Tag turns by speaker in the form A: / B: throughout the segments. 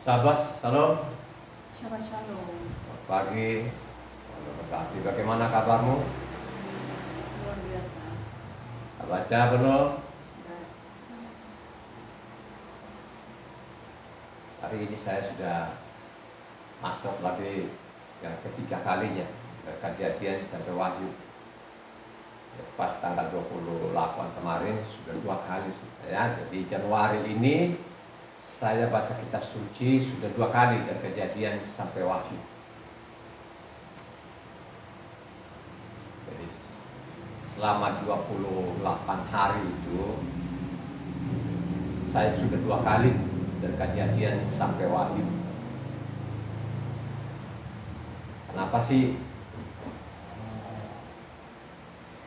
A: Sahabat, salam.
B: Shabbat Shalom.
A: Selamat pagi. Berkati. Bagaimana kabarmu?
B: Luar biasa.
A: Baca belum?
B: Sudah.
A: Hari ini saya sudah masuk lagi yang ketiga kalinya Kejadian sampai Wahyu. Pas tanggal 28 kemarin sudah 2 kali ya. Jadi Januari ini saya baca kitab suci sudah 2 kali dari Kejadian sampai Wahyu. Jadi selama 28 hari itu saya sudah 2 kali dari Kejadian sampai Wahyu. Kenapa sih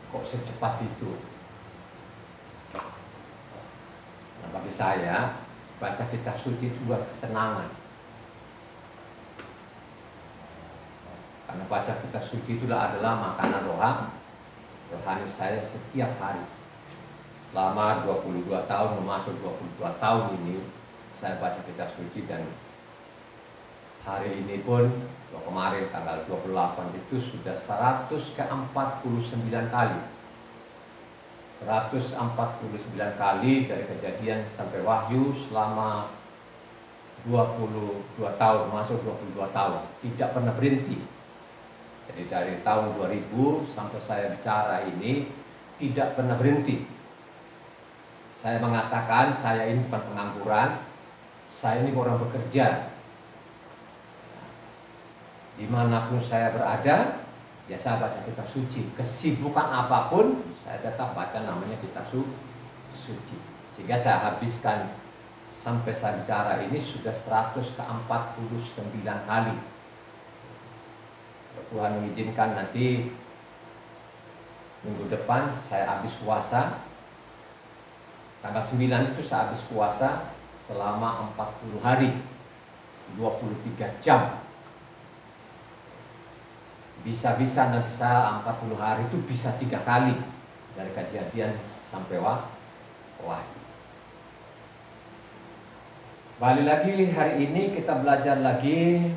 A: kok secepat itu? Nah, bagi saya baca kitab suci itu buat kesenangan. Karena baca kitab suci itulah adalah makanan rohani saya setiap hari. Selama 22 tahun, memasuki 22 tahun ini saya baca kitab suci, dan hari ini pun kemarin tanggal 28 itu sudah 149 kali. 149 kali dari Kejadian sampai Wahyu selama 22 tahun, masuk 22 tahun, tidak pernah berhenti. Jadi dari tahun 2000 sampai saya bicara ini tidak pernah berhenti. Saya mengatakan saya ini bukan pengangguran, saya ini orang bekerja. Dimanapun saya berada, ya saya baca kitab suci. Kesibukan apapun, saya tetap baca namanya kitab suci. Sehingga saya habiskan sampai saya bicara ini sudah 149 kali. Tuhan mengizinkan nanti minggu depan saya habis puasa. Tanggal 9 itu saya habis puasa selama 40 hari, 23 jam. Bisa-bisa nanti saya 40 hari itu bisa 3 kali dari Kejadian sampai Wahyu. Balik lagi hari ini kita belajar lagi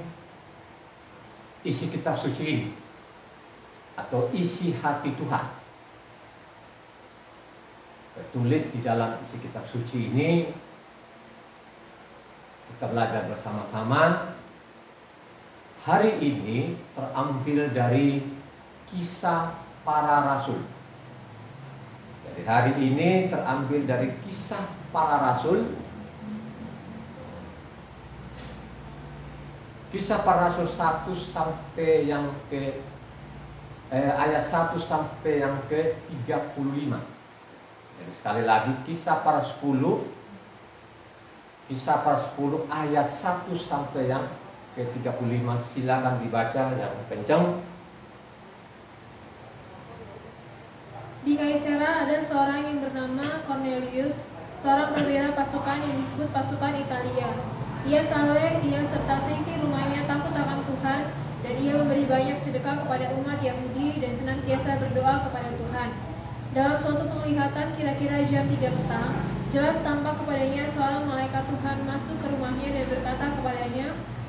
A: isi kitab suci ini, atau isi hati Tuhan. Tertulis di dalam isi kitab suci ini, kita belajar bersama-sama. Hari ini terambil dari Kisah Para Rasul. Jadi hari ini terambil dari Kisah Para Rasul. Kisah Para Rasul 1 sampai yang ke ayat 1 sampai yang ke 35. Jadi sekali lagi Kisah Para 10, Kisah Para 10 ayat 1 sampai yang ke 35. Silakan dibaca yang kencang.
C: Di Kaisera ada seorang yang bernama Cornelius, seorang perwira pasukan yang disebut pasukan Italia. Ia saleh, ia serta seisi rumahnya takut akan Tuhan, dan ia memberi banyak sedekah kepada umat Yahudi dan senantiasa berdoa kepada Tuhan. Dalam suatu penglihatan kira-kira jam 3 petang, jelas tampak kepadanya seorang malaikat Tuhan masuk ke rumahnya dan berkata kepadanya,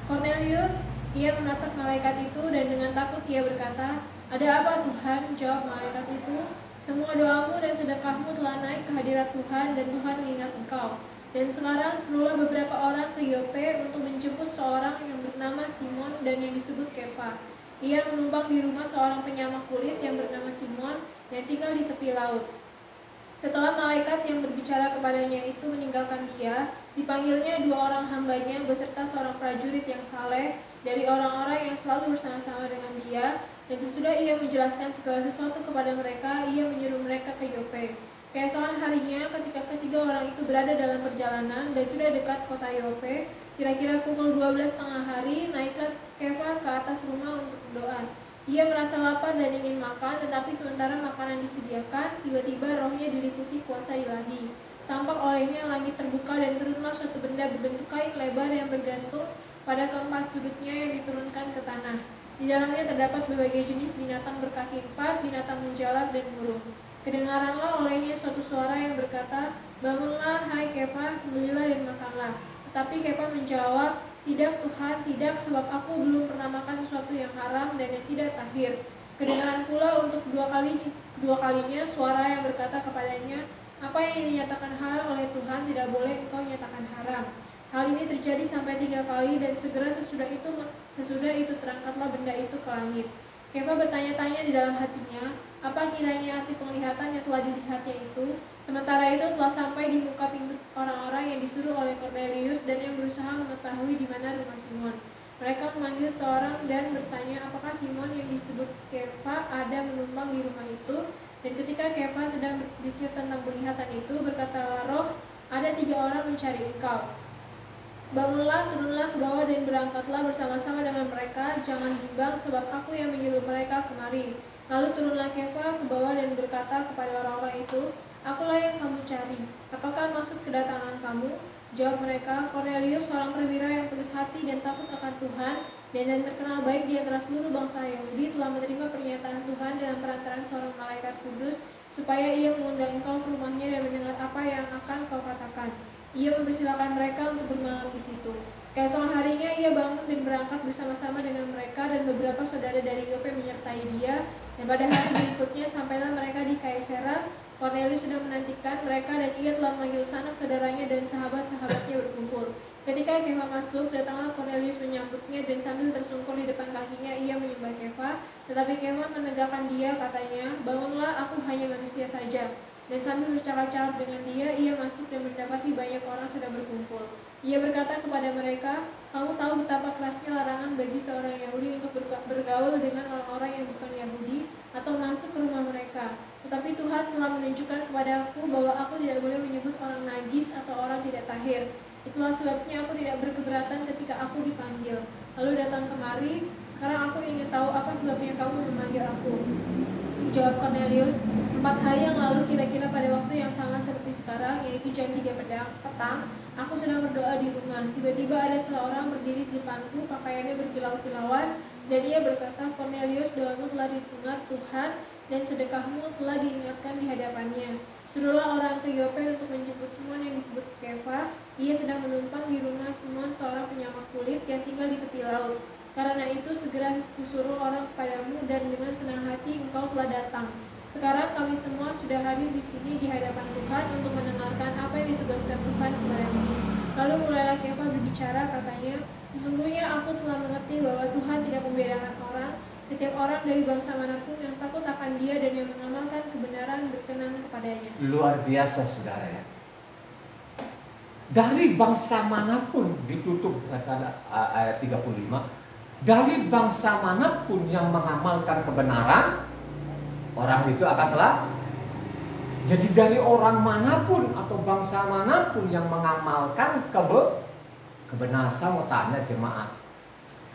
C: "Cornelius." Ia menatap malaikat itu dan dengan takut ia berkata, "Ada apa Tuhan?" Jawab malaikat itu, "Semua doamu dan sedekahmu telah naik ke hadirat Tuhan, dan Tuhan mengingat engkau. Dan sekarang suruhlah beberapa orang ke Yope untuk menjemput seorang yang bernama Simon dan yang disebut Kefa. Ia menumpang di rumah seorang penyamak kulit yang bernama Simon yang tinggal di tepi laut." Setelah malaikat yang berbicara kepadanya itu meninggalkan dia, dipanggilnya 2 orang hambanya beserta seorang prajurit yang saleh dari orang-orang yang selalu bersama-sama dengan dia, dan sesudah ia menjelaskan segala sesuatu kepada mereka, ia menyuruh mereka ke Yope. Keesokan harinya, ketika ketiga orang itu berada dalam perjalanan dan sudah dekat kota Yope, kira-kira pukul 12 tengah hari, naiklah Kefa ke atas rumah untuk berdoa. Ia merasa lapar dan ingin makan, tetapi sementara makanan disediakan, tiba-tiba rohnya diliputi kuasa ilahi. Tampak olehnya langit terbuka dan turunlah suatu benda berbentuk kain lebar yang bergantung pada keempat sudutnya yang diturunkan ke tanah. Di dalamnya terdapat berbagai jenis binatang berkaki 4, binatang menjalar dan burung. Kedengaranlah olehnya suatu suara yang berkata, "Bangunlah, hai Kefa, sembelilah dan makanlah." Tapi Kefa menjawab, tidak Tuhan, tidak, sebab aku belum pernah makan sesuatu yang haram dan yang tidak tahir. Kedengaran pula untuk dua kalinya suara yang berkata kepadanya, apa yang dinyatakan halal oleh Tuhan tidak boleh engkau nyatakan haram. Hal ini terjadi sampai 3 kali dan segera sesudah itu terangkatlah benda itu ke langit. Kefa bertanya-tanya di dalam hatinya, apa kiranya arti penglihatan yang telah dilihatnya itu? Sementara itu telah sampai di muka pintu orang-orang yang disuruh oleh Cornelius dan yang berusaha mengetahui di mana rumah Simon. Mereka memanggil seorang dan bertanya apakah Simon yang disebut Kefa ada menumpang di rumah itu. Dan ketika Kefa sedang berpikir tentang penglihatan itu, berkatalah Roh, ada 3 orang mencari engkau. Bangunlah, turunlah ke bawah dan berangkatlah bersama-sama dengan mereka. Jangan bimbang, sebab aku yang menyuruh mereka kemari. Lalu turunlah Kefa ke bawah dan berkata kepada orang-orang itu, akulah yang kamu cari. Apakah maksud kedatangan kamu? Jawab mereka, Cornelius, seorang perwira yang tulus hati dan takut akan Tuhan, dan terkenal baik di antara seluruh bangsa Yahudi, telah menerima pernyataan Tuhan dalam perantaraan seorang malaikat kudus, supaya ia mengundang engkau ke rumahnya dan mendengar apa yang akan kau katakan. Ia mempersilahkan mereka untuk bermalam di situ. Keesokan harinya ia bangun dan berangkat bersama-sama dengan mereka, dan beberapa saudara dari Yope menyertai dia. Dan pada hari berikutnya sampailah mereka di Kaisarea. Cornelius sudah menantikan mereka dan ia telah memanggil sanak saudaranya dan sahabat-sahabatnya berkumpul. Ketika Kefa masuk, datanglah Cornelius menyambutnya dan sambil tersungkur di depan kakinya ia menyembah Kefa. Tetapi Kefa menegakkan dia, katanya, bangunlah, aku hanya manusia saja. Dan sambil bercakap-cakap dengan dia, ia masuk dan mendapati banyak orang sudah berkumpul. Ia berkata kepada mereka, kamu tahu betapa kerasnya larangan bagi seorang Yahudi untuk bergaul dengan orang-orang yang bukan Yahudi atau masuk ke rumah mereka. Tetapi Tuhan telah menunjukkan kepadaku bahwa aku tidak boleh menyebut orang najis atau orang tidak tahir. Itulah sebabnya aku tidak berkeberatan ketika aku dipanggil. Lalu datang kemari, sekarang aku ingin tahu apa sebabnya kamu memanggil aku. Jawab Cornelius, 4 hari yang lalu kira-kira pada waktu yang sama seperti sekarang, yaitu jam 3 petang, aku sedang berdoa di rumah. Tiba-tiba ada seorang berdiri di depanku, pakaiannya berkilau-kilauan, dan ia berkata, Cornelius, doamu telah didengar Tuhan, dan sedekahmu telah diingatkan di hadapannya. Suruhlah orang ke Yope untuk menjemput Simon yang disebut Kefa. Ia sedang menumpang di rumah Simon, seorang penyamak kulit yang tinggal di tepi laut. Karena itu segera kusuruh orang kepadamu, dan dengan senang hati engkau telah datang. Sekarang kami semua sudah hadir di sini di hadapan Tuhan untuk mendengarkan apa yang ditugaskan Tuhan kepadamu. Lalu mulailah Kefa berbicara, katanya, sesungguhnya aku telah mengerti bahwa Tuhan tidak membedakan orang. Setiap orang dari bangsa manapun yang takut akan dia dan yang mengamalkan kebenaran berkenan kepadanya.
A: Luar biasa saudara ya. Dari bangsa manapun ditutup ayat 35. Dari bangsa manapun yang mengamalkan kebenaran, orang itu akan selamat. Jadi dari orang manapun atau bangsa manapun yang mengamalkan kebenaran, saya mau tanya jemaat.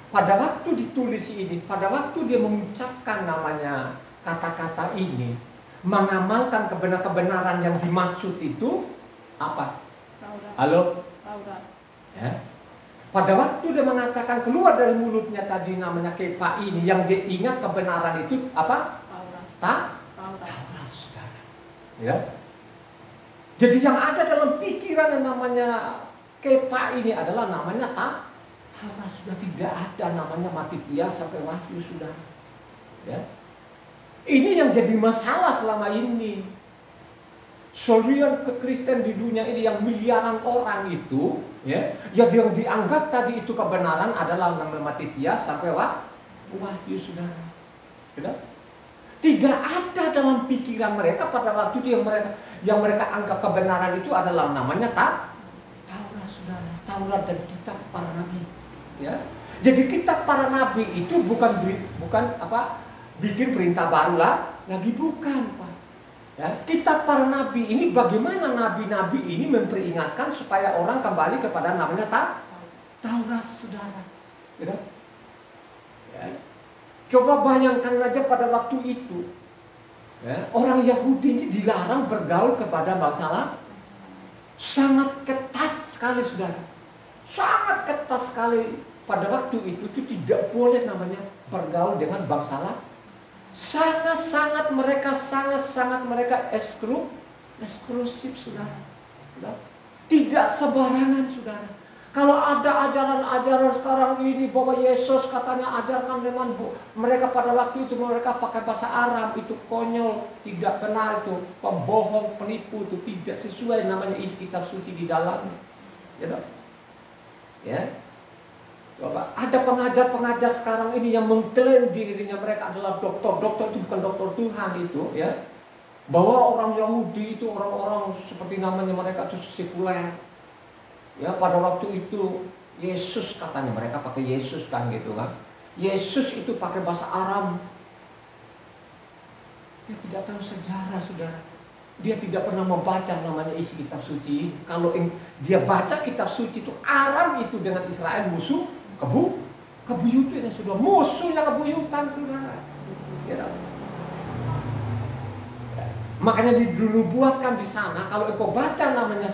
A: Pada waktu ditulis ini, pada waktu dia mengucapkan namanya kata-kata ini, mengamalkan kebenaran yang dimaksud itu apa?
B: Taurat.
A: Halo?
B: Taurat.
A: Ya. Pada waktu dia mengatakan keluar dari mulutnya tadi namanya Kefa ini, yang dia ingat kebenaran itu apa?
B: Taurat.
A: Taurat, saudara. Ya. Jadi yang ada dalam pikiran yang namanya Kefa ini adalah namanya Taurat. Sudah tidak ada namanya Matitia sampai Wahyu sudah. Ya. Ini yang jadi masalah selama ini. Solian kekristen di dunia ini yang miliaran orang itu, ya, yang dianggap tadi itu kebenaran adalah namanya Matitia sampai Wahyu sudah. Tidak ada dalam pikiran mereka pada waktu itu yang mereka anggap kebenaran itu adalah namanya Taurat, saudara. Taurat dan kitab para nabi. Ya, jadi kitab para nabi itu bukan bikin perintah baru lagi, bukan, Pak. Ya, kitab para nabi ini bagaimana nabi-nabi ini memperingatkan supaya orang kembali kepada namanya Taurat, saudara. Gitu? Ya. Coba bayangkan aja pada waktu itu, ya, orang Yahudi ini dilarang bergaul kepada bangsa lain. Sangat ketat sekali, saudara. Sangat ketat sekali pada waktu itu tidak boleh namanya bergaul dengan bangsa lain. Sangat-sangat mereka eksklusif, saudara. Tidak sembarangan, saudara. ada ajaran-ajaran sekarang ini bahwa Yesus katanya ajarkan dengan mereka pada waktu itu mereka pakai bahasa Arab, itu konyol, tidak benar, itu pembohong, penipu, itu tidak sesuai namanya isi kitab suci di dalamnya. Ya. Coba ada pengajar-pengajar sekarang ini yang mengklaim dirinya mereka adalah dokter itu bukan dokter Tuhan itu, ya. Bahwa orang Yahudi itu orang-orang seperti namanya mereka itu sekuler. Ya, pada waktu itu Yesus katanya mereka pakai Yesus kan gitu kan. Yesus itu pakai bahasa Aram. Dia tidak tahu sejarah, saudara. Dia tidak pernah membaca namanya isi kitab suci. Kalau dia baca kitab suci itu Aram itu dengan Israel musuh kebuyutan ya sudah, musuhnya kebuyutan saudara. Ya, makanya dulu buatkan di sana kalau engkau baca namanya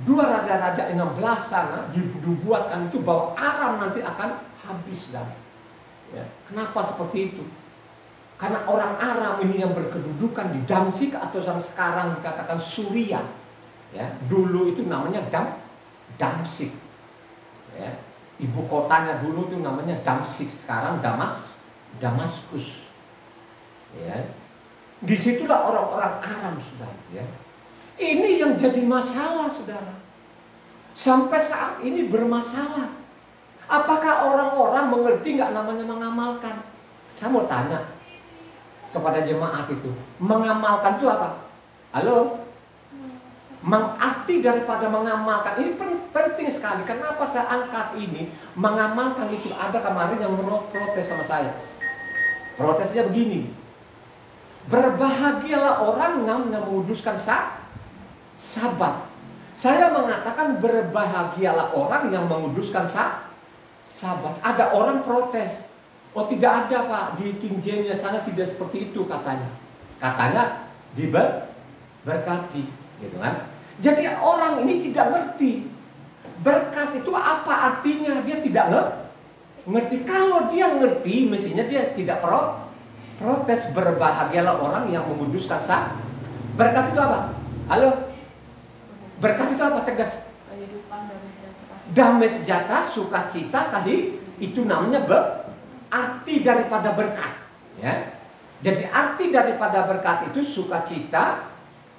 A: dua raja-raja 16 sana dibuatkan itu bahwa Aram nanti akan habis dan ya. Kenapa seperti itu? Karena orang Aram ini yang berkedudukan di Damsyik atau yang sekarang dikatakan Suria, ya. Dulu itu namanya Damsyik, ya. Ibu kotanya dulu itu namanya Damsyik, sekarang Damaskus, ya. Disitulah orang-orang Aram sudah, ya. Ini yang jadi masalah, saudara. Sampai saat ini bermasalah. Apakah orang-orang mengerti nggak namanya mengamalkan? Saya mau tanya kepada jemaat itu, mengamalkan itu apa? Halo? Mengarti daripada mengamalkan ini penting sekali. Kenapa saya angkat ini? Mengamalkan itu ada kemarin yang protes sama saya. Protesnya begini. Berbahagialah orang yang menguduskan Sabat. Saya mengatakan berbahagialah orang yang menguduskan Sabat. Ada orang protes. Oh tidak ada Pak, di King James sana tidak seperti itu katanya. Katanya diberkati, gitu kan? Jadi orang ini tidak ngerti berkat itu apa artinya. Dia tidak ngerti. Kalau dia ngerti, mestinya dia tidak protes. Berbahagialah orang yang menguduskan berkat itu apa? Halo? Berkat itu apa? Tegas. Damai sejahtera, sukacita, kasih, itu namanya arti daripada berkat, ya. Jadi arti daripada berkat itu sukacita,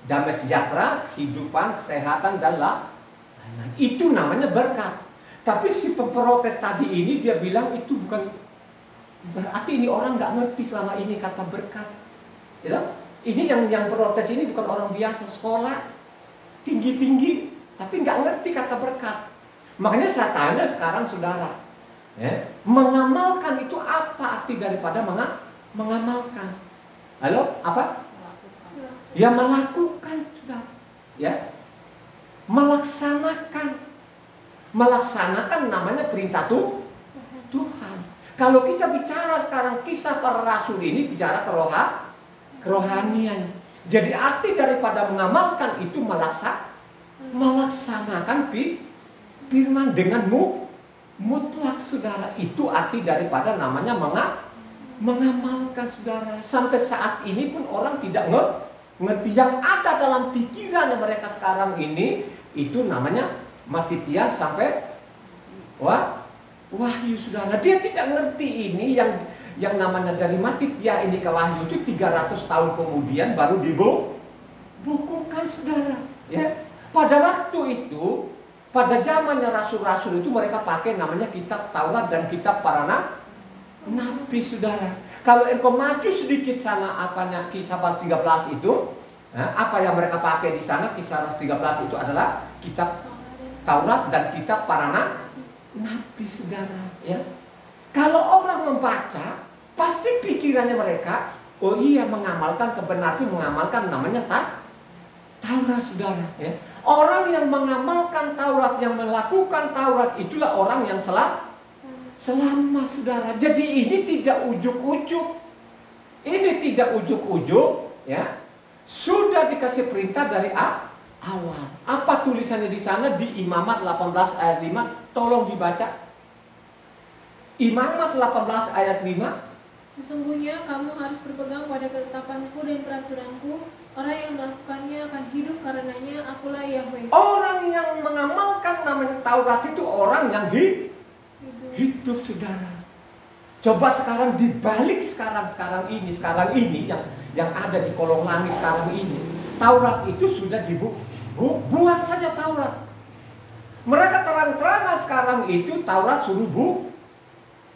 A: damai sejahtera, kehidupan, kesehatan dan lain-lain. Itu namanya berkat. Tapi si pemprotes tadi ini dia bilang itu bukan berarti, ini orang nggak ngerti selama ini kata berkat. Ya? Ini yang protes ini bukan orang biasa sekolah tinggi-tinggi, tapi nggak ngerti kata berkat. Makanya saya tanya sekarang saudara, ya, mengamalkan itu apa arti daripada mengamalkan? Halo, apa? Ya melakukan, saudara. Ya, melaksanakan namanya perintah Tuhan. Kalau kita bicara sekarang kisah para rasul ini bicara kerohanian. Jadi arti daripada mengamalkan itu melaksanakan firman dengan mutlak, saudara. Itu arti daripada namanya mengamalkan, saudara. Sampai saat ini pun orang tidak ngerti yang ada dalam pikiran mereka sekarang ini. Itu namanya Matitya sampai Wahyu, saudara. Dia tidak ngerti ini yang namanya dari Matitya ini ke Wahyu itu 300 tahun kemudian baru dibukukan, saudara. Ya. Pada waktu itu, pada zamannya rasul-rasul itu mereka pakai namanya kitab Taurat dan kitab para nabi, saudara. Kalau engkau maju sedikit sana Kisah 13 itu, apa yang mereka pakai di sana Kisah 13 itu adalah kitab Taurat dan kitab para nabi, saudara. Ya. Kalau orang membaca, pasti pikirannya mereka, oh iya mengamalkan kebenaran itu mengamalkan namanya Taurat, saudara. Ya. Orang yang mengamalkan Taurat, yang melakukan Taurat, itulah orang yang selamat, saudara. Jadi ini tidak ujuk-ujuk. Ini tidak ujuk-ujuk, ya. Sudah dikasih perintah dari awal. Apa tulisannya di sana di Imamat 18 ayat 5? Tolong dibaca. Imamat 18 ayat 5.
C: Sesungguhnya kamu harus berpegang pada ketetapanku dan peraturanku. Orang yang melakukannya akan hidup karenanya, akulah Yahweh.
A: Orang yang mengamalkan namanya Taurat itu orang yang hidup, saudara. Coba sekarang dibalik sekarang ini yang ada di kolong langit sekarang ini. Taurat itu sudah buat saja Taurat. Mereka terang-terangan sekarang itu Taurat suruh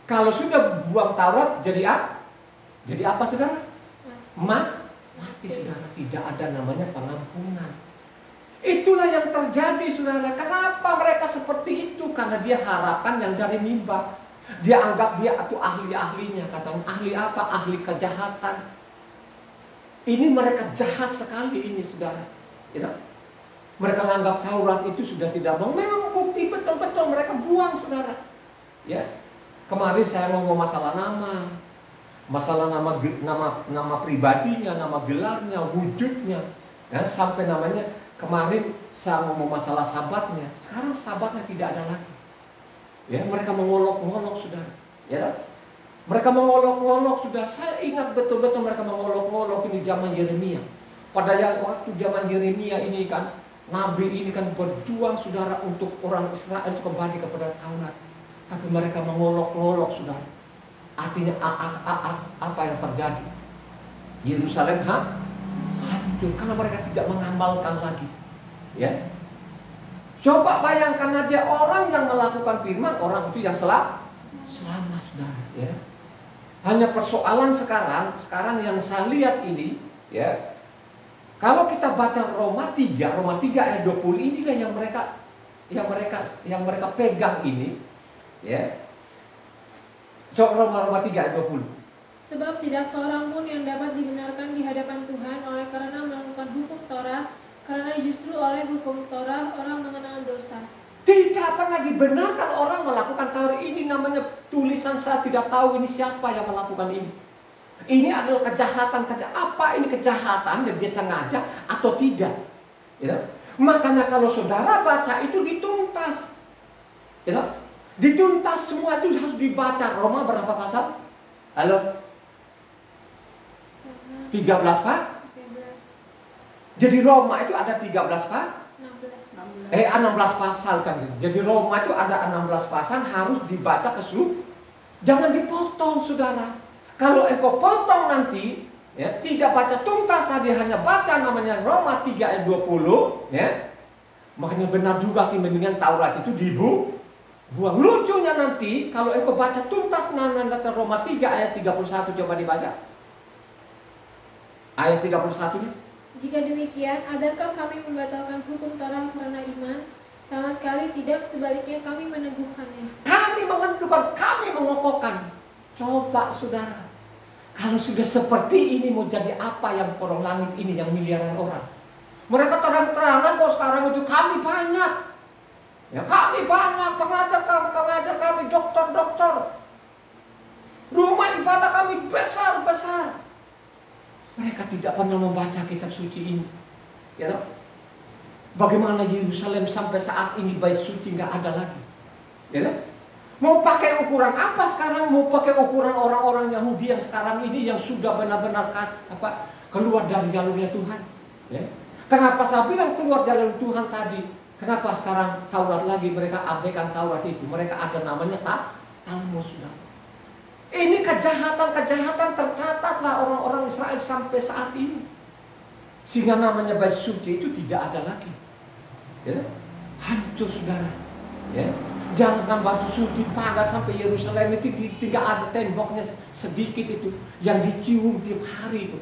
A: Kalau sudah buang Taurat jadi apa? Jadi apa, saudara? Mati, saudara. Tidak ada namanya pengampunan. Itulah yang terjadi, saudara. Kenapa mereka seperti itu? Karena dia harapkan yang dari mimbar. Dia anggap dia itu ahli-ahlinya. Katanya ahli apa? Ahli kejahatan. Ini mereka jahat sekali ini, saudara. Ya? Mereka menganggap Taurat itu sudah tidak mau. Memang bukti betul-betul mereka buang, saudara. Ya. Kemarin saya ngomong masalah nama. Masalah nama pribadinya, nama gelarnya, wujudnya. Ya, sampai namanya kemarin saya ngomong masalah sabatnya. Sekarang sabatnya tidak ada lagi. Ya, mereka mengolok-ngolok, saudara. Ya, mereka mengolok-ngolok, saudara. Saya ingat betul-betul mereka mengolok-ngolok ini zaman Yeremia. Pada waktu zaman Yeremia ini kan, Nabi ini kan berjuang, saudara, untuk orang Israel untuk kembali kepada Taurat. Tapi mereka mengolok-ngolok, saudara. Artinya apa yang terjadi? Yerusalem hancur karena mereka tidak mengamalkan lagi. Ya. Coba bayangkan aja orang yang melakukan firman, orang itu yang selamat, saudara. Ya. Hanya persoalan sekarang yang saya lihat ini, ya. Kalau kita baca Roma 3 ayat 20, inilah yang mereka pegang ini, ya. Roma 3 ayat 20.
C: Sebab tidak seorang pun yang dapat dibenarkan di hadapan Tuhan oleh karena melakukan hukum Torah, karena justru oleh hukum Torah orang mengenal dosa.
A: Tidak pernah dibenarkan orang melakukan Taurat. Ini namanya tulisan saya tidak tahu ini siapa yang melakukan ini. Ini adalah kejahatan. Apa ini kejahatan dan dia sengaja atau tidak? Ya. Makanya kalau saudara baca itu dituntas. Ya. Dituntas semua itu harus dibaca. Roma berapa pasal? Halo? 13 Pak?
C: 13.
A: Jadi Roma itu ada 13 Pak?
C: 16.
A: 16 pasal kan. Jadi Roma itu ada 16 pasal, harus dibaca keseluruhan. Jangan dipotong, saudara. Kalau engkau potong nanti, ya, tidak baca tuntas tadi, hanya baca namanya Roma 3 ayat 20, ya. Makanya benar juga sih, mendingan Taurat itu buang. Lucunya nanti kalau engkau baca tuntas namanya Roma 3 ayat 31, coba dibaca. Ayat 31-nya.
C: Jika demikian, adakah kami membatalkan hukum Torah karena iman? Sama sekali tidak, sebaliknya kami meneguhkannya.
A: Kami meneguhkan, kami mengokohkan. Coba, saudara. Kalau sudah seperti ini mau jadi apa yang kolong langit ini yang miliaran orang? Mereka terang-terangan kok sekarang itu kami banyak. Ya, kami banyak, pengajar kami, dokter. Rumah ibadah kami besar. Mereka tidak pernah membaca kitab suci ini. Ya, bagaimana Yerusalem sampai saat ini bait suci nggak ada lagi. Ya, mau pakai ukuran apa sekarang? Mau pakai ukuran orang-orang Yahudi yang sekarang ini yang sudah benar-benar keluar dari jalurnya Tuhan. Ya. Kenapa saya bilang keluar jalur Tuhan tadi? Kenapa sekarang Taurat lagi mereka abaikan Taurat itu? Mereka ada namanya Talmud, sudah. Ini kejahatan tercatatlah orang-orang Israel sampai saat ini. Sehingga namanya bait suci itu tidak ada lagi. Ya. Hancur, saudara. Ya. Jangan batu suci pagar sampai Yerusalem itu tinggal ada temboknya sedikit itu yang dicium tiap hari itu.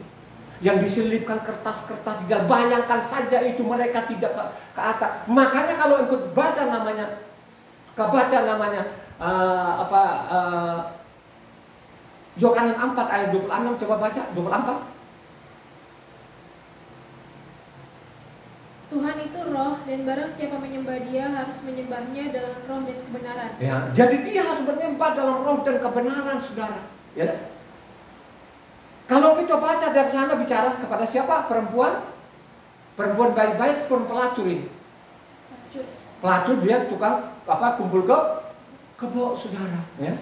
A: Yang diselipkan kertas-kertas, tidak bayangkan saja itu mereka tidak ke atas. Makanya kalau ikut baca namanya Yohanes 4 ayat 26, coba baca 24.
C: Tuhan itu roh, dan barang siapa menyembah dia harus menyembahnya dalam roh dan kebenaran.
A: Ya, jadi dia harus menyembah dalam roh dan kebenaran, saudara. Ya. Kalau kita baca dari sana bicara kepada siapa? Perempuan baik-baik, pelacur ini. Pelacur dia tukang kumpul kebo, saudara. Ya.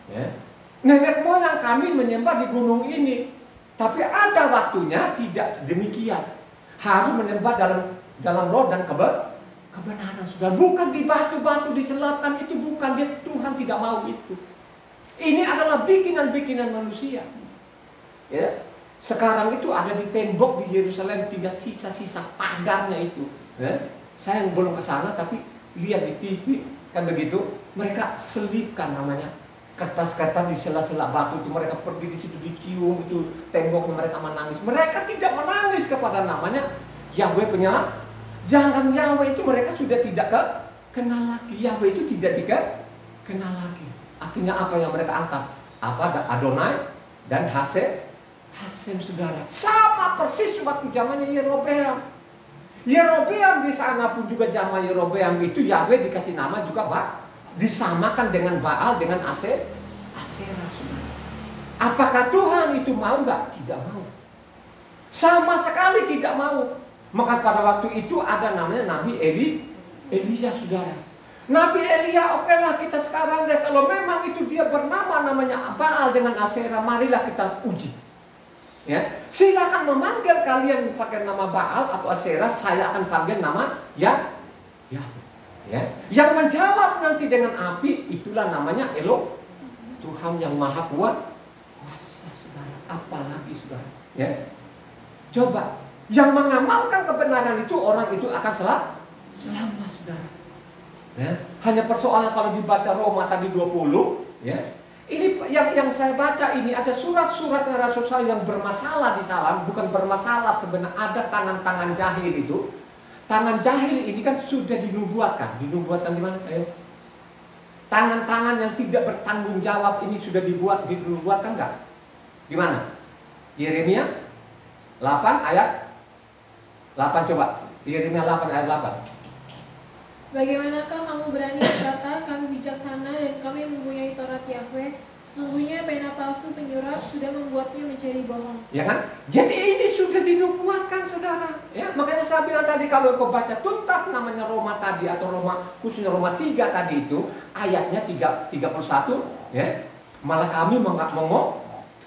A: Ya. Nenek moyang kami menyembah di gunung ini, tapi ada waktunya tidak demikian. Harus menyembah dalam roh dan kebenaran, saudara. Bukan di batu-batu diselapkan, itu bukan. Tuhan tidak mau itu. Ini adalah bikinan-bikinan manusia. Ya. Sekarang itu ada di tembok di Yerusalem, tinggal sisa-sisa pagarnya itu. Ya. Saya yang belum ke sana, tapi lihat di TV kan begitu. Mereka selipkan namanya kertas-kertas di sela-sela batu itu. Mereka pergi di situ dicium itu temboknya, mereka menangis. Mereka tidak menangis kepada namanya Yahweh penyala. Jangan Yahweh itu mereka sudah tidak kenal lagi. Yahweh itu tidak kenal lagi. Akhirnya apa yang mereka angkat? Apa? Adonai dan Hasem, saudara. Sama persis waktu zamannya Yerobeam. Yerobeam di sana pun juga zaman Yerobeam itu Yahweh dikasih nama juga disamakan dengan Baal, dengan Aserah, saudara. Apakah Tuhan itu mau nggak? Tidak mau. Sama sekali tidak mau. Maka pada waktu itu ada namanya Nabi Elia, saudara. Nabi Elia, oke lah kita sekarang deh, kalau memang itu dia bernama namanya Baal dengan Aserah, marilah kita uji. Ya, silakan memanggil kalian pakai nama Baal atau Aserah, saya akan panggil nama Yahweh. Ya. Yang menjawab nanti dengan api, itulah namanya Tuhan yang maha kuasa, saudara. Apalagi saudara, ya. Coba, yang mengamalkan kebenaran itu, orang itu akan selamat, saudara. Ya. Hanya persoalan kalau dibaca Roma tadi 20, ya. Ini yang saya baca ini ada surat-surat Rasul saya yang bermasalah di sana, bukan bermasalah sebenarnya, ada tangan-tangan jahil itu. Tangan jahil ini kan sudah dinubuatkan. Dinubuatkan di mana? Ayo. Tangan-tangan yang tidak bertanggung jawab ini sudah dinubuatkan enggak? Di mana? Yeremia 8 ayat 8, coba. Yeremia 8 ayat 8.
C: Bagaimanakah kamu berani berkata, kami bijaksana dan kami mempunyai Taurat Yahweh? Sesungguhnya pena palsu penyurat sudah membuatnya menjadi bohong.
A: Ya kan? Jadi ini sudah dinubuatkan, saudara. Ya, makanya saya bilang tadi kalau kau baca tuntas namanya Roma tadi, atau Roma, khususnya Roma 3 tadi itu, ayatnya 31, ya. Malah kami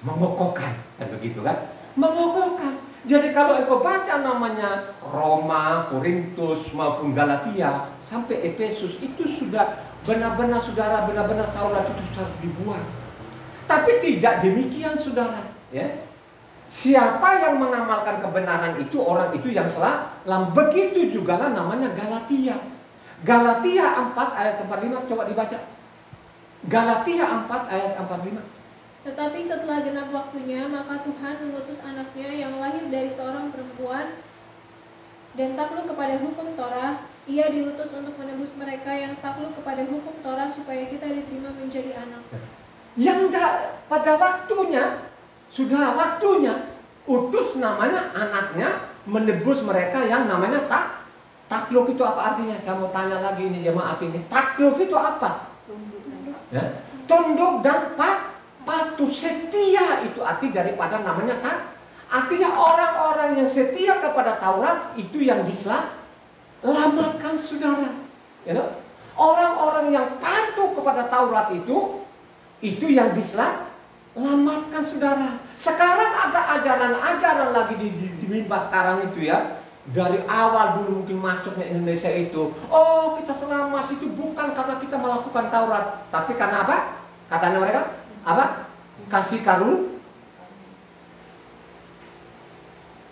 A: mengokohkan, kan begitu kan? Mengokohkan. Jadi kalau engkau baca namanya Roma, Korintus maupun Galatia sampai Efesus, itu sudah benar-benar saudara, benar-benar Taurat itu harus dibuat. Tapi tidak demikian, saudara. Ya. Siapa yang mengamalkan kebenaran itu, orang itu yang salah. Begitu juga lah namanya Galatia. Galatia 4 ayat 45, coba dibaca. Galatia 4 ayat 45.
C: Tetapi setelah genap waktunya, maka Tuhan mengutus anaknya yang lahir dari seorang perempuan dan takluk kepada hukum Torah. Ia diutus untuk menebus mereka yang takluk kepada hukum Torah supaya kita diterima menjadi anak.
A: Yang pada waktunya, sudah waktunya, utus namanya anaknya menebus mereka yang namanya takluk. Itu apa artinya? Saya mau tanya lagi ini jemaat ini. Takluk itu apa? Ya? Tunduk dan patuh, setia, itu arti daripada namanya artinya orang-orang yang setia kepada Taurat itu yang diselamatkan, saudara. You know? Orang-orang yang patuh kepada Taurat itu yang diselamatkan, saudara. Sekarang ada ajaran-ajaran lagi di mimbar sekarang itu, ya. Dari awal dulu mungkin masuknya Indonesia itu, oh kita selamat itu bukan karena kita melakukan Taurat, tapi karena apa? Katanya mereka apa? Kasih karunia.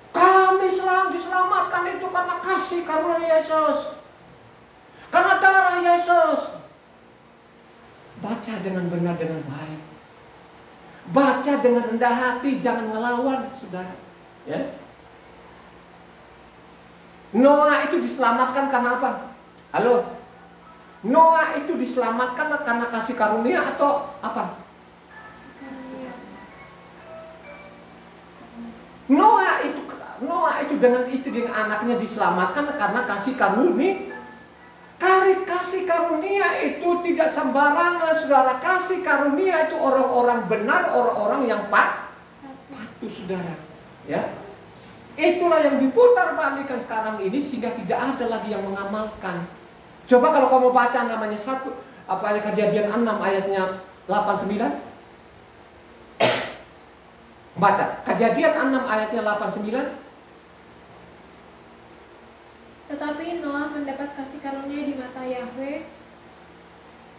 A: Kami diselamatkan itu karena kasih karunia Yesus, karena darah Yesus. Baca dengan benar, dengan baik. Baca dengan rendah hati, jangan melawan, saudara. Ya. Noah itu diselamatkan karena apa? Halo? Noah itu diselamatkan karena kasih karunia atau apa? Noah itu dengan istri dan anaknya diselamatkan karena kasih karunia. Kasih karunia itu tidak sembarangan, saudara. Kasih karunia itu orang-orang benar, orang-orang yang patuh, saudara. Ya, itulah yang diputar balikan sekarang ini sehingga tidak ada lagi yang mengamalkan. Coba kalau kamu baca namanya Kejadian 6 ayatnya 8-9. Baca Kejadian 6 ayatnya 8-9.
C: Tetapi Noah mendapat kasih karunia di mata Yahweh.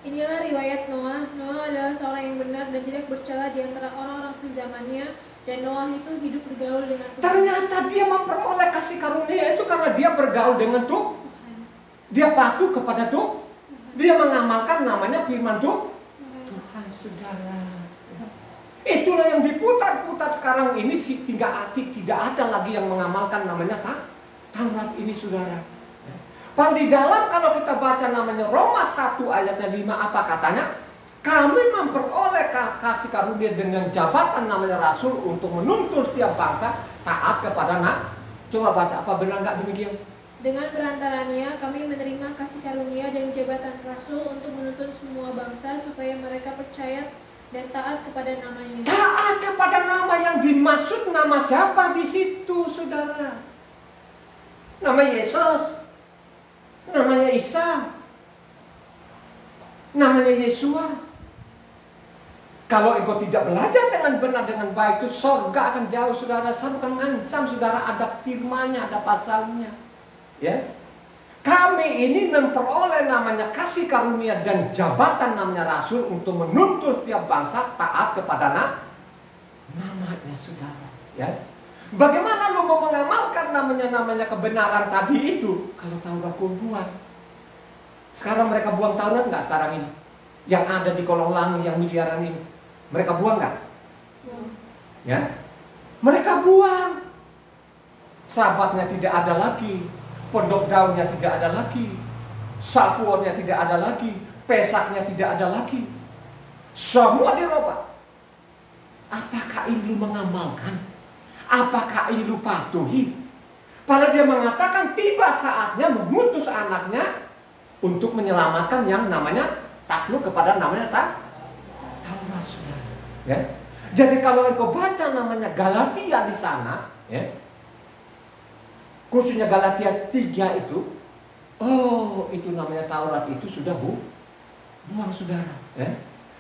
C: Inilah riwayat Noah. Noah adalah seorang yang benar dan tidak bercela di antara orang-orang sezamannya, dan Noah itu hidup bergaul dengan Tuhan.
A: Ternyata dia memperoleh kasih karunia itu karena dia bergaul dengan Tuhan. Dia patuh kepada Tuhan. Dia mengamalkan namanya firman Tuhan. Tuhan, saudara. Itulah yang diputar-putar sekarang ini, tidak ada lagi yang mengamalkan namanya Taurat ini, saudara. Padahal di dalam kalau kita baca namanya Roma 1 ayatnya 5, apa katanya? Kami memperoleh kasih karunia dengan jabatan namanya Rasul untuk menuntun setiap bangsa taat kepada Coba baca, apa benar nggak demikian?
C: Dengan perantaranya kami menerima kasih karunia dan jabatan Rasul untuk menuntun semua bangsa supaya mereka percaya dan taat kepada namanya.
A: Taat kepada nama yang dimaksud nama siapa di situ, saudara? Nama Yesus, namanya Isa, namanya Yesua. Kalau engkau tidak belajar dengan benar, dengan baik, itu sorga akan jauh, saudara. Saya bukan ngancam, saudara, ada firmannya, ada pasalnya. Ya, kami ini memperoleh namanya kasih karunia dan jabatan namanya Rasul untuk menuntun setiap bangsa taat kepada namanya, saudara. Ya, bagaimana lu mau mengamalkan namanya kebenaran tadi itu kalau Taurat kau buang? Sekarang mereka buang Taurat nggak sekarang ini? Yang ada di kolong langit yang miliaran ini, mereka buang nggak? Ya, mereka buang. Sahabatnya tidak ada lagi, pondok daunnya tidak ada lagi, sapuannya tidak ada lagi, pesaknya tidak ada lagi. Semua dirubah. Apakah ini lu mengamalkan? Apakah ini lu patuhi? Padahal dia mengatakan tiba saatnya mengutus anaknya untuk menyelamatkan yang namanya takluk kepada namanya Taurat. Ya. Jadi kalau engkau baca namanya Galatia di sana, ya, khususnya Galatia 3 itu, oh itu namanya Taurat itu sudah buang, saudara. Ya.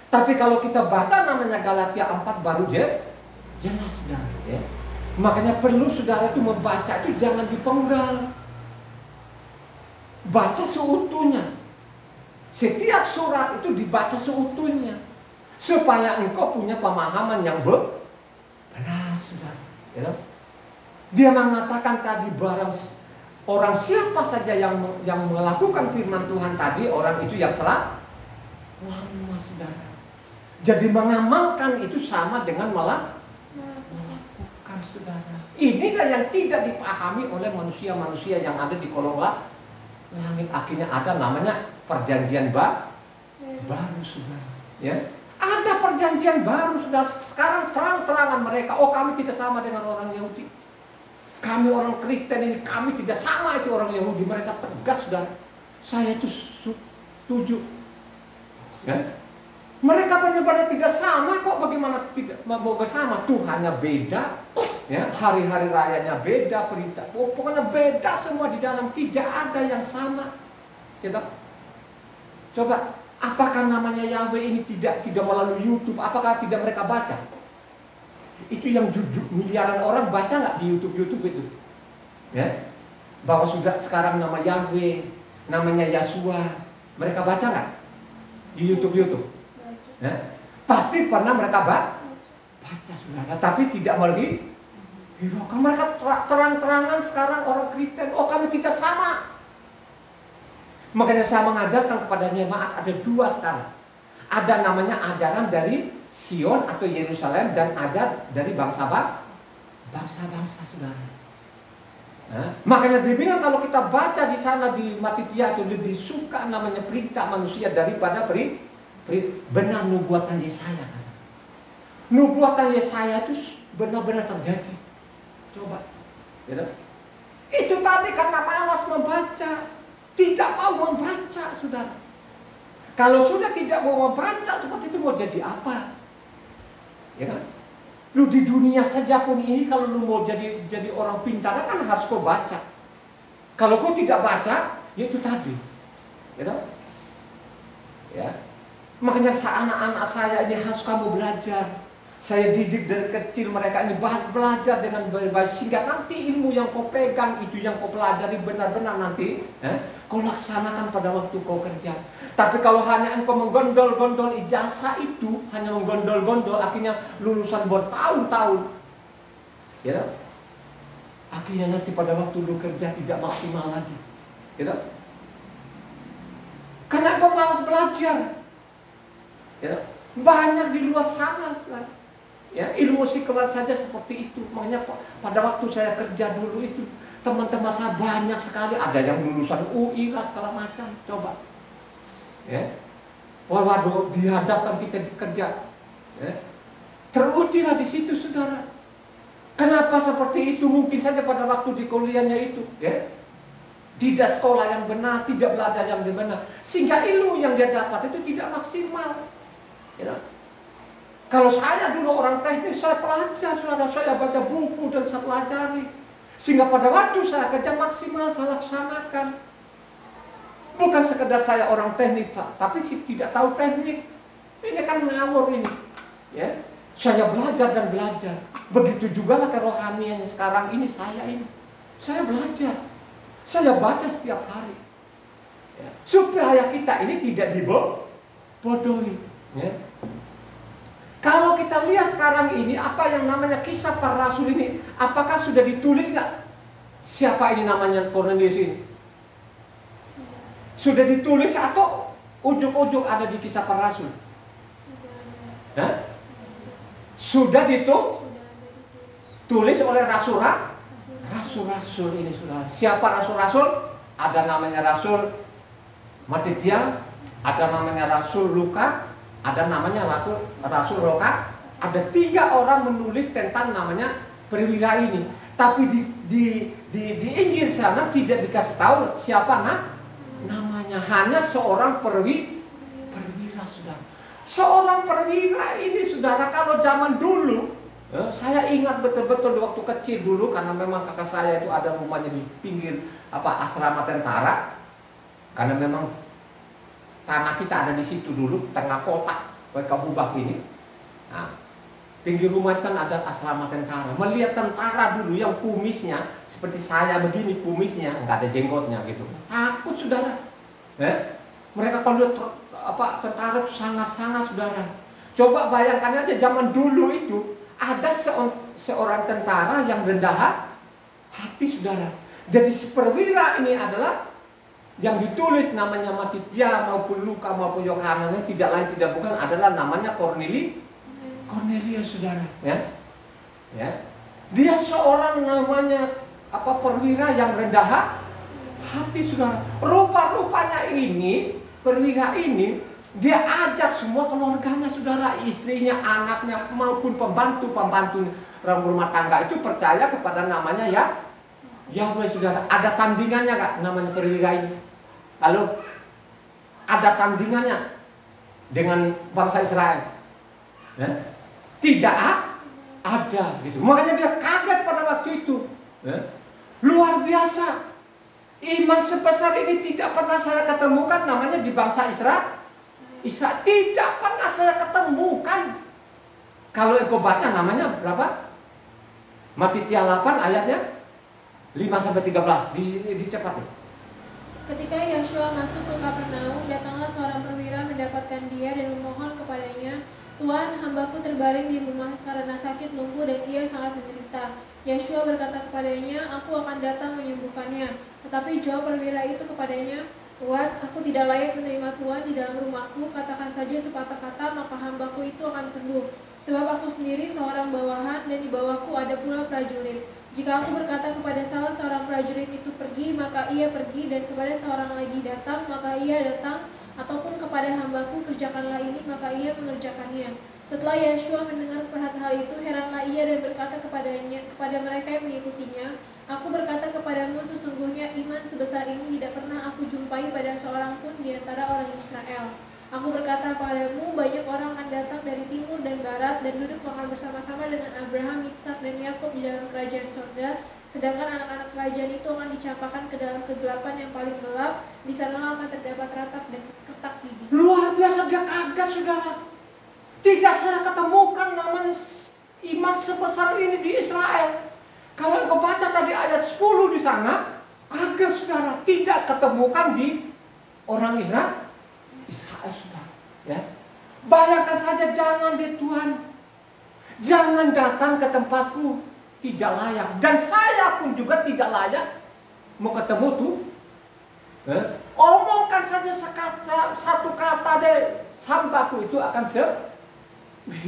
A: Tapi kalau kita baca namanya Galatia 4 baru jelas, saudara. Ya. Makanya perlu saudara itu membaca itu jangan dipenggal. Baca seutuhnya. Setiap surat itu dibaca seutuhnya. Supaya engkau punya pemahaman yang benar, saudara. Ya. Dia mengatakan tadi barang orang siapa saja yang melakukan firman Tuhan tadi, orang itu yang salah lama, saudara. Jadi mengamalkan itu sama dengan melakukan, saudara. Inilah yang tidak dipahami oleh manusia-manusia yang ada di kolong langit. Akhirnya ada namanya perjanjian baru, saudara. Ya, ada perjanjian baru, sudah sekarang terang-terangan mereka. Oh, kami tidak sama dengan orang Yahudi. Kami orang Kristen ini, kami tidak sama itu orang Yahudi. Mereka tegas, saudara. Saya itu setuju. Ya. Mereka benar-benar tidak sama kok. Bagaimana tidak mau sama? Tuhannya beda. Ya, hari-hari rayanya beda, perintah, pokoknya beda semua di dalam, tidak ada yang sama. Gitu. Coba, apakah namanya Yahweh ini tidak melalui YouTube? Apakah tidak mereka baca? Itu yang miliaran orang baca nggak di YouTube itu? Ya, bahwa sudah sekarang nama Yahweh, namanya Yesua, mereka baca nggak di YouTube? Ya, pasti pernah mereka baca, saudara, tapi tidak melalui. Mereka terang-terangan sekarang orang Kristen, oh kami tidak sama. Makanya saya mengajarkan kepada jemaat ada 2 sekarang. Ada namanya ajaran dari Sion atau Yerusalem dan ada dari bangsa-bangsa, saudara. Nah, makanya dibilang kalau kita baca di sana di Matitia itu lebih suka namanya perintah manusia daripada benar nubuatan Yesaya. Nubuatan Yesaya itu benar-benar terjadi. Coba, gitu. Itu tadi karena malas membaca, tidak mau membaca, saudara. Kalau sudah tidak mau membaca seperti itu mau jadi apa? Ya kan? Lu di dunia saja pun ini kalau lu mau jadi orang pintar kan harus kau baca. Kalau kau tidak baca, ya itu tadi, gitu. Ya. Makanya anak-anak saya ini harus kamu belajar. Saya didik dari kecil mereka ini belajar dengan baik, sehingga nanti ilmu yang kau pegang itu yang kau pelajari benar-benar nanti kau laksanakan pada waktu kau kerja. Tapi kalau hanya engkau menggondol-gondol ijazah itu, hanya menggondol-gondol, akhirnya lulusan bertahun-tahun, ya, akhirnya nanti pada waktu lu kerja tidak maksimal lagi, ya, karena engkau malas belajar, ya. Banyak di luar sana, ya, ilmu psikologi saja seperti itu. Makanya pada waktu saya kerja dulu itu, teman-teman saya banyak sekali, ada yang lulusan UI lah segala macam. Coba, ya, waduh, dihadapkan kita kerja, ya, terujilah di situ, saudara. Kenapa seperti itu? Mungkin saja pada waktu di kuliahnya itu, ya, tidak sekolah yang benar, tidak belajar yang benar, sehingga ilmu yang dia dapat itu tidak maksimal. Ya. Kalau saya dulu orang teknik, saya pelajar, saudara, saya baca buku dan saya pelajari, sehingga pada waktu saya kerja maksimal saya laksanakan. Bukan sekedar saya orang teknik, tapi tidak tahu teknik. Ini kan ngawur ini, ya. Saya belajar dan belajar. Begitu juga lah kerohaniannya sekarang ini saya belajar, saya baca setiap hari, ya, supaya kita ini tidak dibodohi. Ya. Kalau kita lihat sekarang ini apa yang namanya kisah para rasul ini, apakah sudah ditulis nggak? Siapa ini namanya Cornelius ini? Sudah ditulis atau ujuk-ujuk ada di kisah para rasul? Sudah ditulis oleh rasul-rasul ini, saudara. Siapa rasul-rasul? Ada namanya Rasul Matitia, ada namanya Rasul Luka, ada namanya Rasul Luka. Ada 3 orang menulis tentang namanya perwira ini. Tapi di Injil sana tidak dikasih tahu siapa namanya, hanya seorang perwira, saudara. Seorang perwira ini, saudara, kalau zaman dulu, saya ingat betul-betul waktu kecil dulu, karena memang kakak saya itu ada rumahnya di pinggir asrama tentara, karena memang tanah kita ada di situ dulu, tengah kota Kabubak ini. Nah, pinggir rumah itu kan ada asrama tentara. Melihat tentara dulu yang kumisnya seperti saya begini, kumisnya nggak ada jenggotnya gitu, takut, saudara. Mereka kalau lihat tentara itu sangat-sangat, saudara. Coba bayangkan aja zaman dulu itu ada seorang tentara yang rendah hati, saudara. Jadi perwira ini adalah yang ditulis namanya Matitia maupun Luka maupun Yohanes, tidak lain tidak bukan adalah namanya Cornelius, saudara. Ya, dia seorang namanya perwira yang rendah hati, saudara. Rupa-rupanya ini perwira ini dia ajak semua keluarganya, saudara, istrinya, anaknya maupun pembantu rumah tangga itu percaya kepada namanya Yahweh, saudara. Ada tandingannya nggak namanya perwira ini? Lalu ada tandingannya dengan bangsa Israel? Tidak ada, gitu. Makanya dia kaget pada waktu itu. Luar biasa. Iman sebesar ini tidak pernah saya ketemukan namanya di bangsa Israel. Tidak pernah saya ketemukan. Kalau engkau baca namanya berapa? Matitia 8 ayatnya 5-13. Dicepatin.
C: Ketika Yeshua masuk ke Kapernaum, datanglah seorang perwira mendapatkan dia dan memohon kepadanya, "Tuan, hambaku terbaring di rumah karena sakit lumpuh dan ia sangat menderita." Yeshua berkata kepadanya, "Aku akan datang menyembuhkannya." Tetapi jawab perwira itu kepadanya, "Tuan, aku tidak layak menerima Tuan di dalam rumahku. Katakan saja sepatah kata, maka hambaku itu akan sembuh. Sebab aku sendiri seorang bawahan dan di bawahku ada pula prajurit. Jika aku berkata kepada salah seorang prajurit itu pergi, maka ia pergi, dan kepada seorang lagi datang, maka ia datang, ataupun kepada hambaku kerjakanlah ini, maka ia mengerjakannya." Setelah Yeshua mendengar hal itu, heranlah ia dan berkata kepada mereka yang mengikutinya, "Aku berkata kepadamu, sesungguhnya iman sebesar ini tidak pernah aku jumpai pada seorang pun di antara orang Israel. Aku berkata padamu, banyak orang akan datang dari timur dan barat dan duduk makan bersama-sama dengan Abraham, Ishak, dan Yakub di dalam kerajaan surga, sedangkan anak-anak kerajaan itu akan dicampakkan ke dalam kegelapan yang paling gelap. Di sana akan terdapat ratap dan ketak gigi."
A: Luar biasa, dia kaget, saudara. Tidak saya ketemukan namanya iman sebesar ini di Israel. Kalau engkau baca tadi ayat 10 di sana, kagak saudara, tidak ketemukan di orang Israel saudara. Ya. Bayangkan saja, jangan deh Tuhan, jangan datang ke tempatku tidak layak, dan saya pun juga tidak layak mau ketemu tuh. Omongkan saja satu kata deh, hambaku itu akan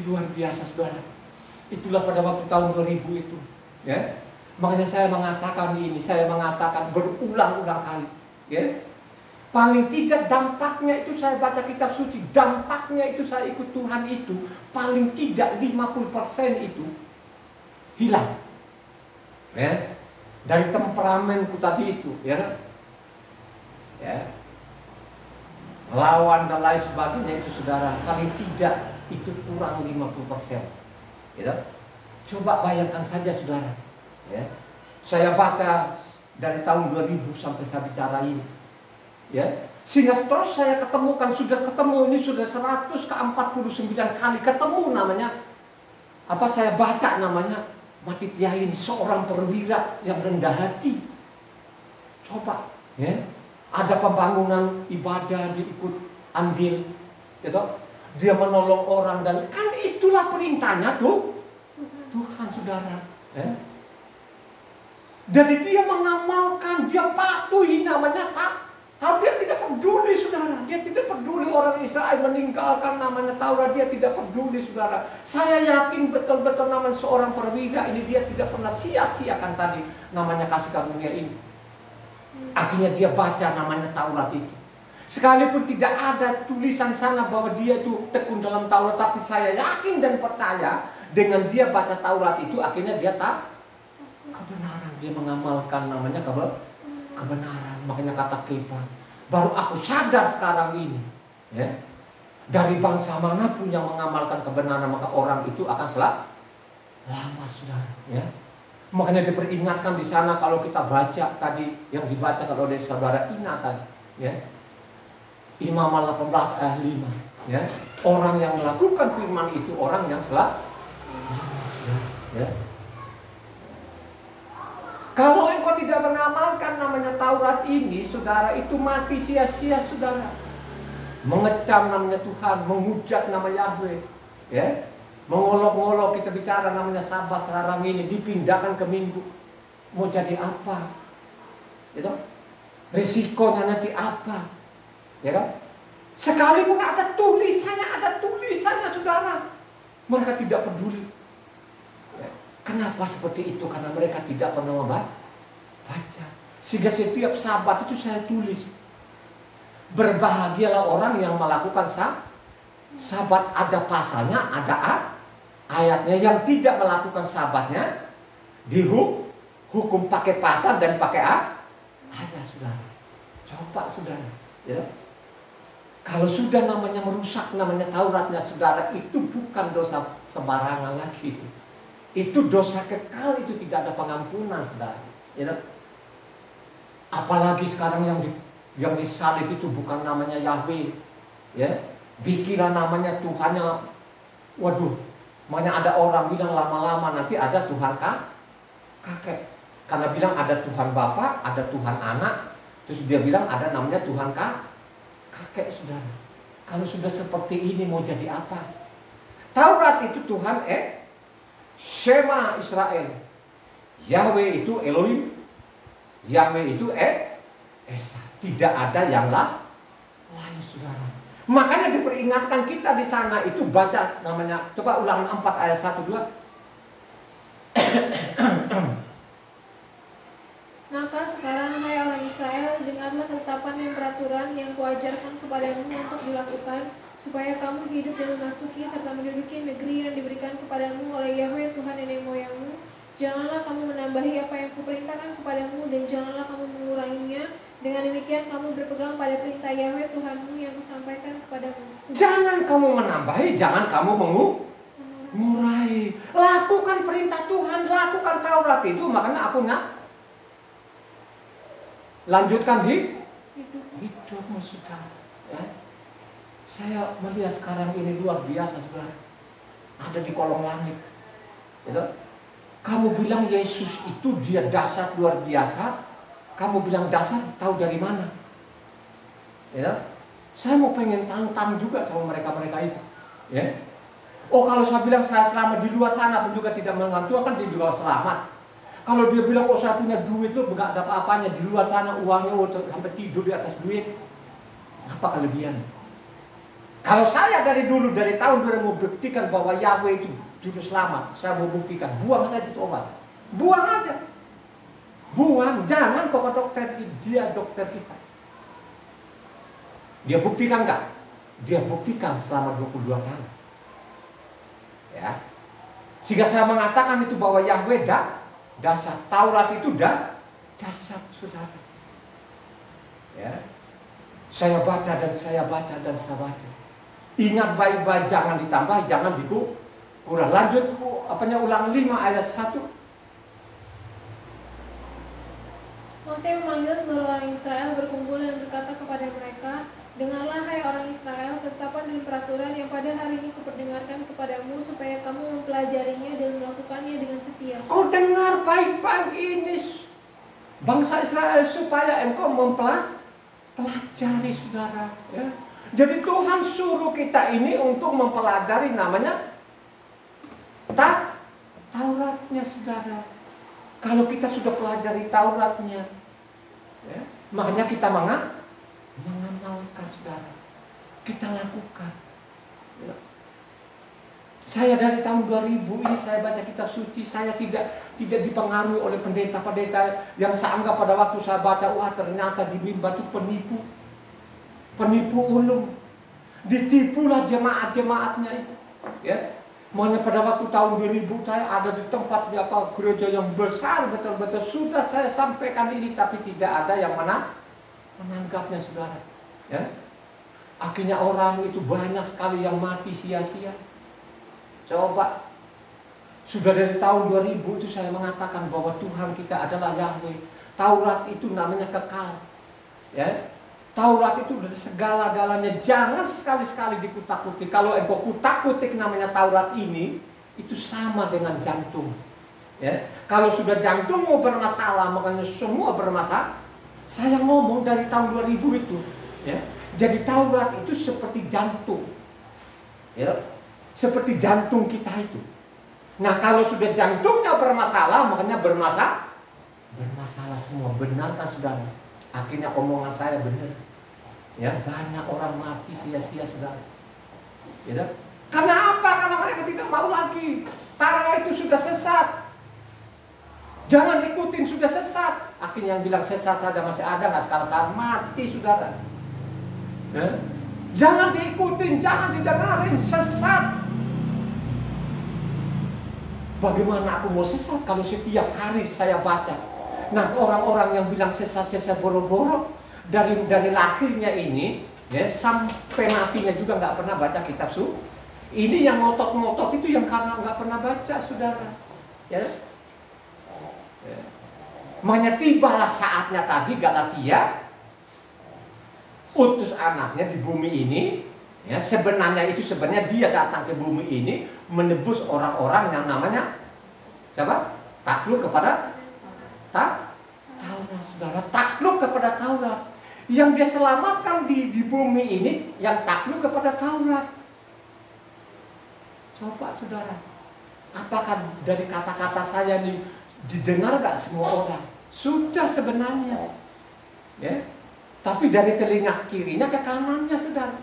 A: luar biasa saudara. Itulah pada waktu tahun 2000 itu. Ya, makanya saya mengatakan ini, saya mengatakan berulang-ulang kali. Ya, paling tidak dampaknya itu saya baca kitab suci, dampaknya itu saya ikut Tuhan itu, paling tidak 50% itu hilang. Ya, dari temperamenku tadi itu, ya. Ya, lawan dan lain sebagainya itu saudara, paling tidak itu kurang 50%. Ya. Coba bayangkan saja saudara. Ya. Saya baca dari tahun 2000 sampai saya bicara ini. Ya. Sehingga terus saya ketemukan, sudah ketemu ini sudah 100 ke 49 kali ketemu namanya. Apa saya baca namanya Matithia ini, seorang perwira yang rendah hati. Coba, ya. Ada pembangunan ibadah, dia ikut andil, gitu. Dia menolong orang, dan kan itulah perintahnya tuh Tuhan saudara. Ya. Jadi dia mengamalkan, dia patuhi namanya Taurat. Dia tidak peduli saudara, dia tidak peduli orang Israel meninggalkan namanya Taurat, dia tidak peduli saudara. Saya yakin betul-betul namanya seorang perwira ini, dia tidak pernah sia-siakan tadi namanya kasih karunia ini. Akhirnya dia baca namanya Taurat itu. Sekalipun tidak ada tulisan sana bahwa dia itu tekun dalam Taurat, tapi saya yakin dan percaya dengan dia baca Taurat itu, akhirnya dia tahu kebenaran, dia mengamalkan namanya kebenaran. Makanya kata Kepa, baru aku sadar sekarang ini, ya, dari bangsa manapun yang mengamalkan kebenaran, maka orang itu akan lama saudara. Ya. Makanya diperingatkan di sana kalau kita baca tadi yang dibaca oleh saudara Ina tadi, ya. Imamat 18 ayat 5, ya. Orang yang melakukan firman itu orang yang lama, ya. Kalau engkau tidak mengamalkan namanya Taurat ini, saudara, itu mati sia-sia saudara. Mengecam namanya Tuhan, menghujat nama Yahweh, ya. Mengolok-ngolok, kita bicara namanya Sabat sekarang ini dipindahkan ke Minggu. Mau jadi apa? Gitu? Risikonya nanti apa? Ya kan? Sekalipun ada tulisannya saudara, mereka tidak peduli. Ya. Kenapa seperti itu? Karena mereka tidak pernah membaca. Sehingga setiap Sabat itu saya tulis, berbahagialah orang yang melakukan Sabat, ada pasalnya, ada ayatnya. Yang tidak melakukan Sabatnya dihukum pakai pasal dan pakai ayat saudara. Coba saudara, ya. Kalau sudah namanya merusak namanya Tauratnya saudara, itu bukan dosa sembarangan lagi itu. Itu dosa kekal, itu tidak ada pengampunan saudara. Ya. Apalagi sekarang yang disalib itu bukan namanya Yahweh, ya. Bikinlah namanya Tuhannya. Waduh, makanya ada orang bilang lama-lama nanti ada Tuhan kakek. Karena bilang ada Tuhan Bapa, ada Tuhan Anak, terus dia bilang ada namanya Tuhan kakek saudara. Kalau sudah seperti ini mau jadi apa? Taurat itu Tuhan Shema Israel. Yahweh itu Elohim. Yahweh itu Esa. Tidak ada yang lain saudara. Makanya diperingatkan kita di sana itu baca namanya, coba Ulangan 4 ayat 1-2.
C: Maka sekarang hai orang Israel, dengarlah ketetapan dan peraturan yang kuajarkan kepadamu untuk dilakukan, supaya kamu hidup dan memasuki serta menduduki negeri yang diberikan kepadamu oleh Yahweh Tuhan nenek moyangmu. Janganlah kamu menambahi apa yang kuperintahkan kepadamu, dan janganlah kamu menguranginya. Dengan demikian kamu berpegang pada perintah Yahweh Tuhanmu yang kusampaikan kepadamu. Jangan kamu menambahi, jangan kamu mengurangi.
A: Lakukan perintah Tuhan, lakukan Taurat itu. Makanya aku lanjutkan hidupmu saudara. Ya. Saya melihat sekarang ini luar biasa saudara. Ada di kolong langit. Gitu. Kamu bilang Yesus itu dia dahsyat luar biasa, kamu bilang dahsyat tahu dari mana? Ya, saya mau pengen tantang juga sama mereka-mereka itu. Ya. Oh, kalau saya bilang saya selamat di luar sana pun juga tidak menganggap Tuhan, kan dia juga selamat. Kalau dia bilang oh saya punya duit loh, nggak ada apa-apanya di luar sana uangnya sampai tidur di atas duit, apa kelebihan? Kalau saya dari dulu dari tahun 2000 mau buktikan bahwa Yahweh itu juru selamat, saya mau buktikan, buang saja itu obat, buang aja, buang, jangan kok ke dokter, dia dokter kita. Dia buktikan nggak? Dia buktikan selama 22 tahun. Ya. Sehingga saya mengatakan itu bahwa Yahweh dahsyat. Taurat itu dahsyat, saudara. Ya. Saya baca dan saya baca dan saya baca. Ingat baik-baik, jangan ditambah, jangan dikurang. Lanjut, ulang 5 ayat 1.
C: Mose memanggil seluruh orang Israel berkumpul dan berkata kepada mereka, dengarlah hai orang Israel, ketetapan dan peraturan yang pada hari ini kuperdengarkan kepadamu, supaya kamu mempelajarinya dan melakukannya dengan setia.
A: Kau dengar baik-baik ini, bangsa Israel, supaya engkau mempelajari, saudara. Ya. Jadi Tuhan suruh kita ini untuk mempelajari namanya Tauratnya, saudara. Kalau kita sudah pelajari Tauratnya, ya, makanya kita mengamalkan, saudara. Kita lakukan. Ya. Saya dari tahun 2000 ini saya baca kitab suci, saya tidak dipengaruhi oleh pendeta-pendeta yang saya anggap pada waktu saya baca, wah ternyata di mimbar itu penipu ulung, ditipulah jemaat-jemaatnya itu. Ya, makanya pada waktu tahun 2000 saya ada di tempat gereja yang besar betul-betul, sudah saya sampaikan ini, tapi tidak ada yang menanggapnya, saudara. Ya, akhirnya orang itu banyak sekali yang mati sia-sia. Coba, sudah dari tahun 2000 itu saya mengatakan bahwa Tuhan kita adalah Yahweh. Taurat itu namanya kekal. Ya. Taurat itu dari segala-galanya, jangan sekali-sekali dikutak-kutik. Kalau engkau kutak-kutik namanya Taurat ini, itu sama dengan jantung. Ya. Kalau sudah jantung mau bermasalah, makanya semua bermasalah. Saya ngomong dari tahun 2000 itu. Ya. Jadi Taurat itu seperti jantung. Ya. Seperti jantung kita itu. Nah, kalau sudah jantungnya bermasalah, makanya bermasalah semua. Benarkah, saudara? Akhirnya omongan saya benar. Ya, banyak orang mati sia-sia, saudara. Ya, karena apa? Karena mereka tidak mau lagi. Tara itu sudah sesat. Jangan ikutin, sudah sesat. Akhirnya yang bilang sesat saja masih ada, nggak sekarang mati, saudara. Ya? Jangan diikutin, jangan didengarin, sesat. Bagaimana aku mau sesat kalau setiap hari saya baca? Nah, orang-orang yang bilang sesat-sesat boro-boro dari lahirnya ini, ya, sampai matinya juga nggak pernah baca kitab suci. Ini yang ngotot-ngotot itu yang karena nggak pernah baca, saudara. Ya. Ya. Makanya tibalah saatnya tadi Galatia utus anaknya di bumi ini. Ya, sebenarnya dia datang ke bumi ini menebus orang-orang yang namanya siapa? Takluk kepada Taurat, saudara. Takluk kepada Taurat. Yang dia selamatkan di bumi ini yang takluk kepada Taurat. Coba, saudara, apakah dari kata-kata saya ini didengar gak semua orang? Sudah sebenarnya, ya. Tapi dari telinga kirinya ke kanannya, saudara.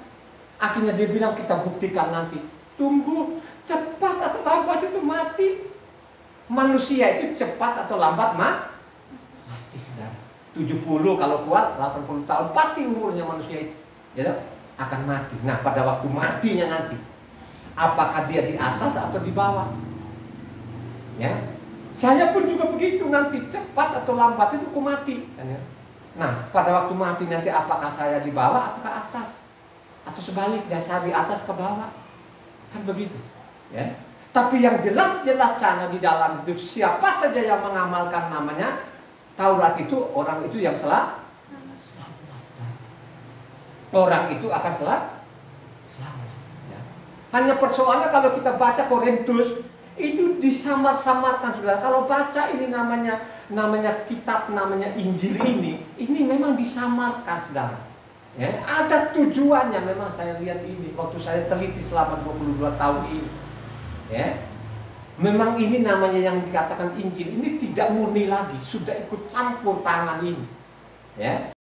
A: Akhirnya dia bilang kita buktikan nanti. Tunggu, cepat atau lambat itu mati. Manusia itu cepat atau lambat mati, saudara. 70 kalau kuat, 80 tahun pasti umurnya manusia itu, ya, akan mati. Nah, pada waktu matinya nanti, apakah dia di atas atau di bawah? Ya, saya pun juga begitu nanti, cepat atau lambat itu aku mati. Nah, pada waktu mati nanti apakah saya di bawah atau ke atas? Atau sebaliknya saya di atas ke bawah? Kan begitu, ya. Tapi yang jelas-jelas sana di dalam itu siapa saja yang mengamalkan namanya Taurat itu, orang itu yang selamat. Orang itu akan selamat. Ya. Hanya persoalannya kalau kita baca Korintus, itu disamar-samarkan saudara. Kalau baca ini namanya kitab, namanya Injil ini memang disamarkan saudara. Ya, ada tujuannya. Memang saya lihat ini waktu saya teliti selama 22 tahun ini. Ya, memang ini namanya yang dikatakan Injil ini tidak murni lagi, sudah ikut campur tangan ini. Ya.